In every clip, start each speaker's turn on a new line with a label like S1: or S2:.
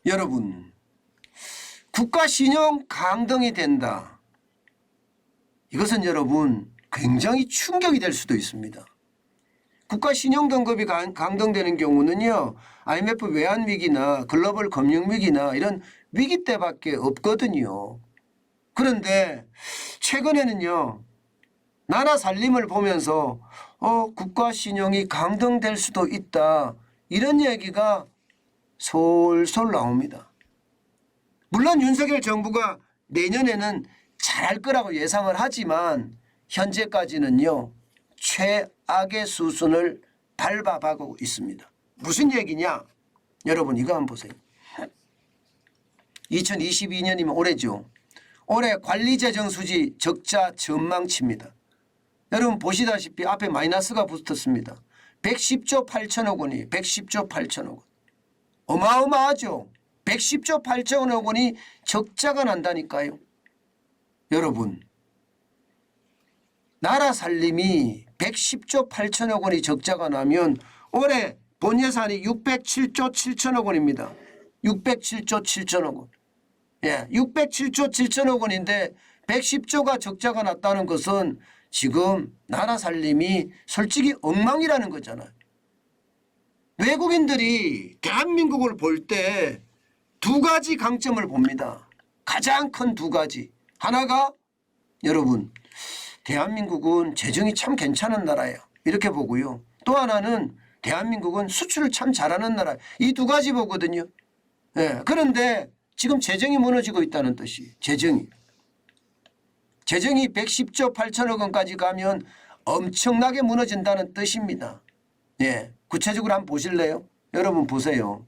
S1: 여러분, 국가 신용 강등이 된다. 이것은 여러분 굉장히 충격이 될 수도 있습니다. 국가 신용 등급이 강등되는 경우는요, IMF 외환 위기나 글로벌 금융 위기나 이런 위기 때밖에 없거든요. 그런데 최근에는요, 나라 살림을 보면서 국가 신용이 강등될 수도 있다, 이런 얘기가 솔솔 나옵니다. 물론 윤석열 정부가 내년에는 잘할 거라고 예상을 하지만 현재까지는요, 최악의 수순을 밟아가고 있습니다. 무슨 얘기냐? 여러분 이거 한번 보세요. 2022년이면 올해죠. 올해 관리재정수지 적자 전망치입니다. 여러분 보시다시피 앞에 마이너스가 붙었습니다. 110조 8천억 원이 110조 8천억 원. 어마어마하죠. 110조 8천억 원이 적자가 난다니까요. 여러분, 나라 살림이 110조 8천억 원이 적자가 나면 올해 본 예산이 607조 7천억 원입니다. 607조 7천억 원. 예, 607조 7천억 원인데 110조가 적자가 났다는 것은 지금 나라 살림이 솔직히 엉망이라는 거잖아요. 외국인들이 대한민국을 볼 때 두 가지 강점을 봅니다. 가장 큰 두 가지. 하나가 여러분, 대한민국은 재정이 참 괜찮은 나라예요. 이렇게 보고요. 또 하나는 대한민국은 수출을 참 잘하는 나라. 이 두 가지 보거든요. 예, 그런데 지금 재정이 무너지고 있다는 뜻이 재정이 110조 8천억 원까지 가면 엄청나게 무너진다는 뜻입니다. 예, 구체적으로 한번 보실래요? 여러분 보세요.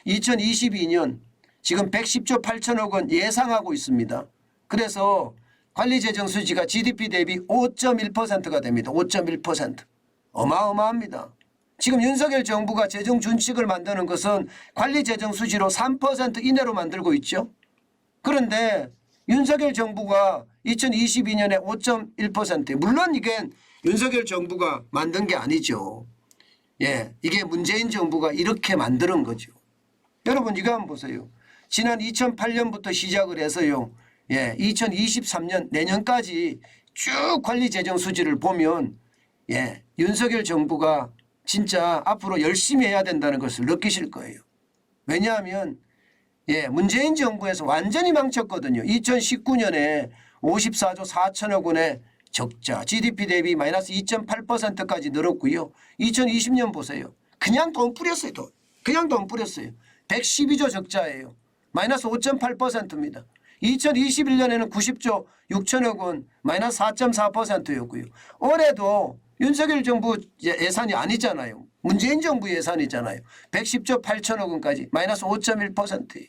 S1: 2022년 지금 110조 8천억 원 예상하고 있습니다. 그래서 관리재정수지가 GDP 대비 5.1%가 됩니다. 5.1%. 어마어마합니다. 지금 윤석열 정부가 재정 준칙을 만드는 것은 관리재정수지로 3% 이내로 만들고 있죠. 그런데 윤석열 정부가 2022년에 5.1%. 물론 이게 윤석열 정부가 만든 게 아니죠. 예, 이게 문재인 정부가 이렇게 만드는 거죠. 여러분 이거 한번 보세요. 지난 2008년부터 시작을 해서요. 예, 2023년 내년까지 쭉 관리재정 수지를 보면 예, 윤석열 정부가 진짜 앞으로 열심히 해야 된다는 것을 느끼실 거예요. 왜냐하면 예, 문재인 정부에서 완전히 망쳤거든요. 2019년에 54조 4천억 원의 적자, GDP 대비 마이너스 2.8%까지 늘었고요. 2020년 보세요. 그냥 돈 뿌렸어요. 그냥 돈 뿌렸어요. 112조 적자예요. 마이너스 5.8%입니다. 2021년에는 90조 6천억 원 마이너스 4.4%였고요. 올해도 윤석열 정부 예산이 아니잖아요. 문재인 정부 예산이잖아요. 110조 8천억 원까지 마이너스 5.1%예요.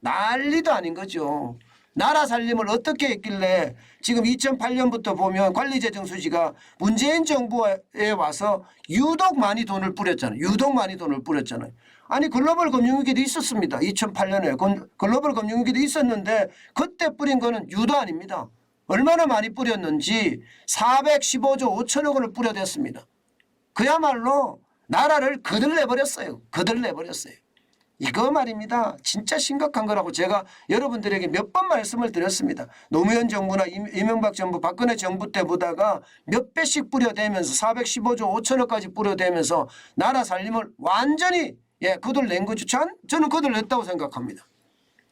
S1: 난리도 아닌 거죠. 나라 살림을 어떻게 했길래 지금 2008년부터 보면 관리재정 수지가 문재인 정부에 와서 유독 많이 돈을 뿌렸잖아요. 유독 많이 돈을 뿌렸잖아요. 아니 글로벌 금융위기도 있었습니다. 2008년에 글로벌 금융위기도 있었는데 그때 뿌린 거는 유도 아닙니다. 얼마나 많이 뿌렸는지 415조 5천억 원을 뿌려댔습니다. 그야말로 나라를 거들내버렸어요. 거들내버렸어요. 이거 말입니다. 진짜 심각한 거라고 제가 여러분들에게 몇 번 말씀을 드렸습니다. 노무현 정부나 이명박 정부, 박근혜 정부 때 보다가 몇 배씩 뿌려대면서 415조 5천억까지 뿌려대면서 나라 살림을 완전히 거들낸 거죠. 저는 거들냈다고 생각합니다.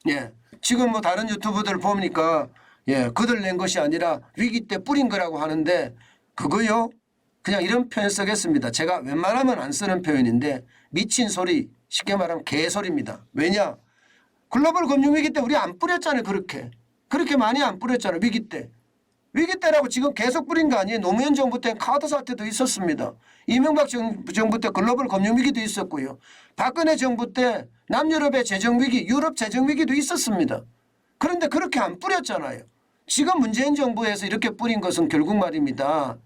S1: 예, 지금 뭐 다른 유튜브들 보니까 거들낸 것이 아니라 위기 때 뿌린 거라고 하는데 그거요. 그냥 이런 표현 쓰겠습니다. 제가 웬만하면 안 쓰는 표현인데 미친 소리, 쉽게 말하면 개소리입니다. 왜냐? 글로벌 금융위기 때 우리 안 뿌렸잖아요. 그렇게 많이 안 뿌렸잖아요. 위기 때. 위기 때라고 지금 계속 뿌린 거 아니에요. 노무현 정부 때 카드 사태도 있었습니다. 이명박 정부 때 글로벌 금융위기도 있었고요. 박근혜 정부 때 남유럽의 재정위기, 유럽 재정위기도 있었습니다. 그런데 그렇게 안 뿌렸잖아요. 지금 문재인 정부에서 이렇게 뿌린 것은 결국 말입니다.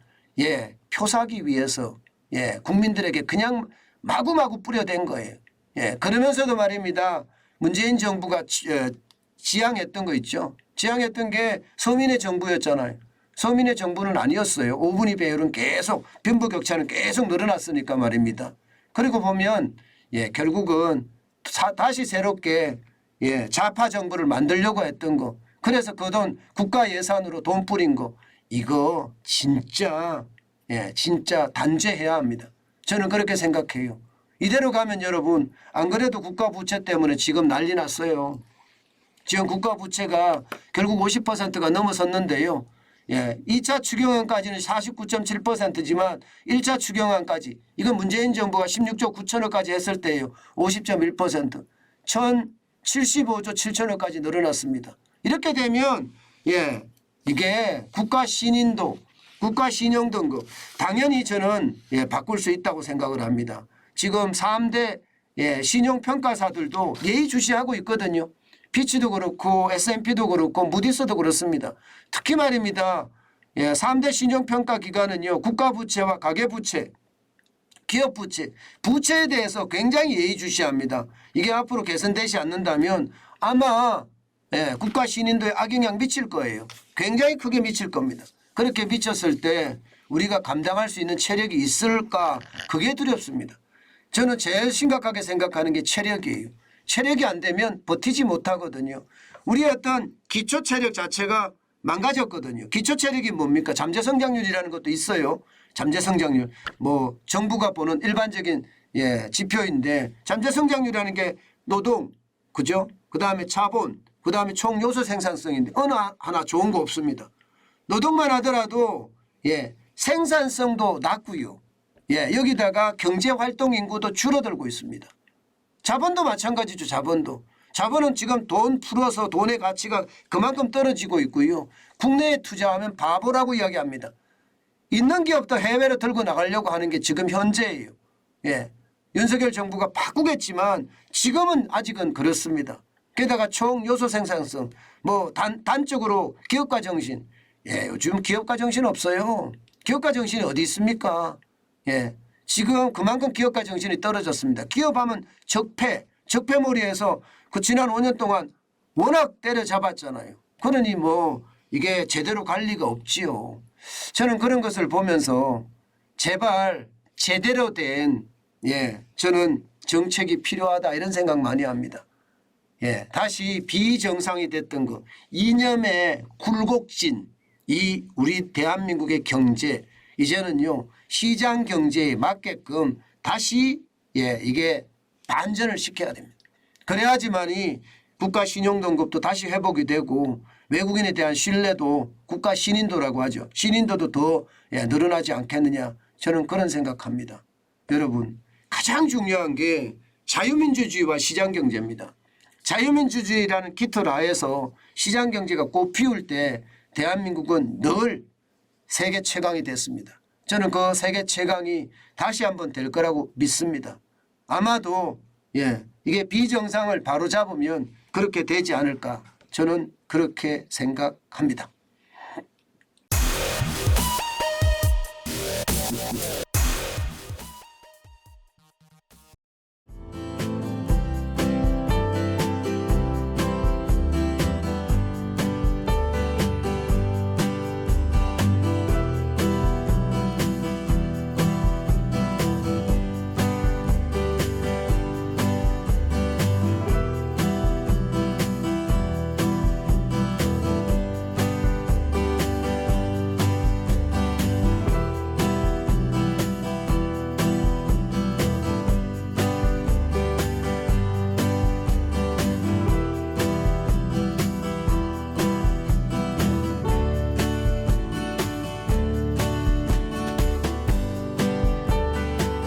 S1: 표 사기 위해서 국민들에게 그냥 마구마구 뿌려댄 거예요. 그러면서도 말입니다. 문재인 정부가 지향했던 거 있죠. 지향했던 게 서민의 정부였잖아요. 서민의 정부는 아니었어요. 5분위 배율은 계속 빈부격차는 계속 늘어났으니까 말입니다. 그리고 보면 결국은 다시 새롭게 예, 좌파 정부를 만들려고 했던 거. 그래서 그 돈 국가 예산으로 돈 뿌린 거. 이거 진짜 예, 진짜 단죄해야 합니다. 저는 그렇게 생각해요. 이대로 가면 여러분 안 그래도 국가 부채 때문에 지금 난리 났어요. 지금 국가 부채가 결국 50%가 넘어섰는데요. 예, 2차 추경안까지는 49.7%지만 1차 추경안까지 이건 문재인 정부가 16조 9천억까지 했을 때예요. 50.1%. 1,075조 7천억까지 늘어났습니다. 이렇게 되면 예, 이게 국가 신인도, 국가 신용 등급 당연히 저는 예, 바꿀 수 있다고 생각을 합니다. 지금 3대 예, 신용평가사들도 예의주시하고 있거든요. 피치도 그렇고 S&P도 그렇고 무디스도 그렇습니다. 특히 말입니다. 예, 3대 신용평가기관은요. 국가부채와 가계부채, 기업부채, 부채에 대해서 굉장히 예의주시합니다. 이게 앞으로 개선되지 않는다면 아마 예, 국가 신인도에 악영향 미칠 거예요. 굉장히 크게 미칠 겁니다. 그렇게 미쳤을 때 우리가 감당할 수 있는 체력이 있을까 그게 두렵습니다. 저는 제일 심각하게 생각하는 게 체력이에요. 체력이 안 되면 버티지 못하거든요. 우리의 어떤 기초 체력 자체가 망가졌거든요. 기초 체력이 뭡니까? 잠재 성장률이라는 것도 있어요. 잠재 성장률. 뭐 정부가 보는 일반적인 예, 지표인데 잠재 성장률이라는 게 노동, 그죠? 그다음에 자본, 그다음에 총 요소 생산성인데 어느 하나 좋은 거 없습니다. 노동만 하더라도 예, 생산성도 낮고요. 예, 여기다가 경제 활동 인구도 줄어들고 있습니다. 자본도 마찬가지죠. 자본은 지금 돈 풀어서 돈의 가치가 그만큼 떨어지고 있고요. 국내에 투자하면 바보라고 이야기합니다. 있는 기업도 해외로 들고 나가려고 하는 게 지금 현재예요. 예, 윤석열 정부가 바꾸겠지만 지금은 아직은 그렇습니다. 게다가 총 요소 생산성 뭐 단적으로 기업가 정신. 예, 요즘 기업가 정신 없어요. 기업가 정신이 어디 있습니까? 예. 지금 그만큼 기업가 정신이 떨어졌습니다. 기업하면 적폐몰이해서 그 지난 5년 동안 워낙 때려잡았잖아요. 그러니 뭐 이게 제대로 갈 리가 없지요. 저는 그런 것을 보면서 제발 제대로 된 예, 저는 정책이 필요하다 이런 생각 많이 합니다. 예, 다시 비정상이 됐던 거 이념의 굴곡진 이 우리 대한민국의 경제 이제는요 시장 경제에 맞게끔 다시 예 이게 반전을 시켜야 됩니다. 그래야지만이 국가 신용 등급도 다시 회복이 되고 외국인에 대한 신뢰도 국가 신인도라고 하죠. 신인도도 더 예, 늘어나지 않겠느냐 저는 그런 생각합니다. 여러분 가장 중요한 게 자유민주주의와 시장경제입니다. 자유민주주의라는 깃털 하에서 시장경제가 꽃 피울 때 대한민국은 늘 세계 최강이 됐습니다. 저는 그 세계 최강이 다시 한번 될 거라고 믿습니다. 아마도 예, 이게 비정상을 바로잡으면 그렇게 되지 않을까 저는 그렇게 생각합니다.